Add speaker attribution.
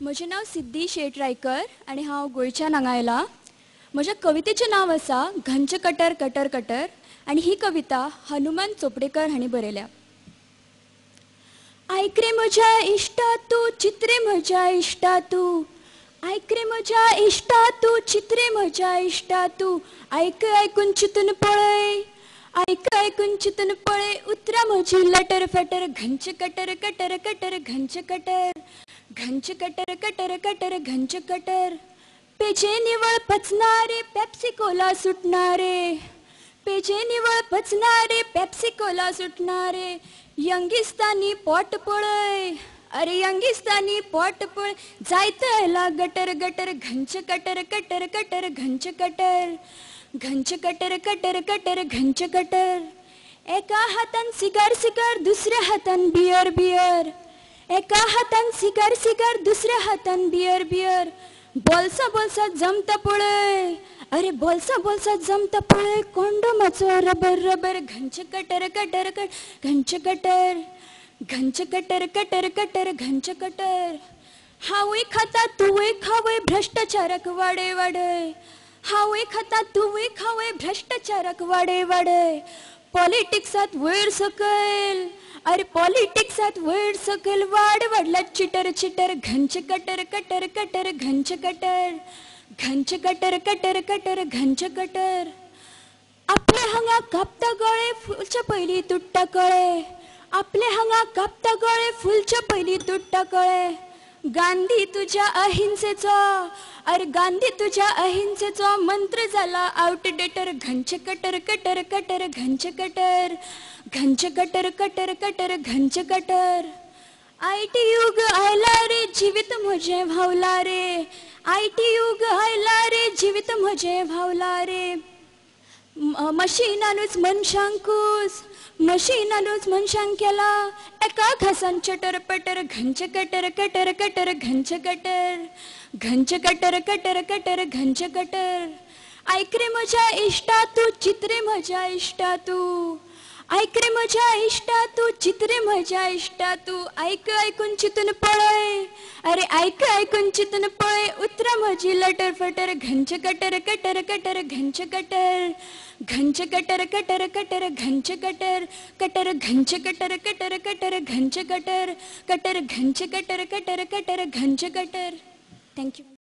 Speaker 1: म्हजें नाव सिद्धी शेटरायकर आणि हांव गोंयच्यान हांगा आयलां. म्हज्या कवितेचें नांव आसा घंच कटर कटर कटर आणि ही कविता हनुमान चोपडेकर हांणी बरयल्या. आयक रे म्हज्या इश्टा तूं चित्रे म्हज्या इश्टा तूं, आयक रे म्हज्या इश्टा तूं चित्रे म्हज्या इश्टा तूं, आयक आयकून चिंतून पळय, आयक आयकून चिंतून पळय, उतरां म्हजी लटर फटर, घंच कटर कटर कटर घंच कटर, घंच कटर कटर कटर घंच कटर. पेजे निवळ पचनारे पेप्सी कोला सुटणारे, पेजे निवळ पचनारे पेप्सी कोला सुटणारे, यंगिस्तानी पोट पळय, अरे यंगिस्तानी पोट पळय, जायत आयला गटर गटर, घंच कटर कटर कटर घंच कटर, घंच कटर कटर कटर घंच कटर. एका हातान सिगार सिगार दुसऱ्या हातान बियर बियर, एका हातान सिगार सिगार दुसऱ्या हातान बियर बियर, बोल्सा बोल्सा जमता पळय, अरे बोल्सा बोल्सा जमता पळय, कोंडोमाचो रबर रबर, घंच कटर कटर कटर घंच कटर, घंच कटर कटर कटर घंच कटर. हांवूय खाता तूंय खावय भ्रष्टाचाराक वाडय वाडय, हांवूय खाता तूंय खावय भ्रष्टाचाराक वाडय वाडय, पॉलिटिक्सात वयर सकयल, अरे पॉलिटिक्सात वयर सकयल वाड वाडला चिटर चिटर, घंच कटर कटर कटर घंच कटर, घंच कटर कटर कटर घंच कटर. आपले हांगा कापता गळे फुलच्या पयलीं तुट्टा कळे, आपले हांगा कापता गळे फुलच्या पयलीं तुट्टा कळे. गांधी तुझ्या अहिंसेचो, अरे गांधी तुझ्या अहिंसेचो मंत्र जाला आउटडेटर, घंच कटर कटर कटर घंच कटर, घंच कटर कटर कटर घंच कटर. आयटी युग आयला रे जिवीत म्हजें व्हांवला रे, आयटी युग आयला रे जिवीत म्हजें व्हांवला रे. मशिनानूच मनशांकूच, मशिनानूच मनशांक केला एका घासान चटर पटर, घंच कटर कटर कटर घंच कटर, घंच कटर कटर कटर घंच कटर. आयक रे म्हज्या इश्टा तूं चित्रे म्हज्या इश्टा तूं, आयक रे म्हज्या इश्टा तूं चित्रे म्हज्या इश्टा तूं, आयक आयकून चिंतून पळय, अरे आयक आयकून चिंतून पळय, उतरां म्हजी लटर फटर, घंच कटर कटर कटर घंच कटर, घंच कटर कटर कटर घंच कटर, कटर घंच कटर कटर कटर घंच कटर, कटर घंच कटर कटर कटर घंच कटर. थँक्यू.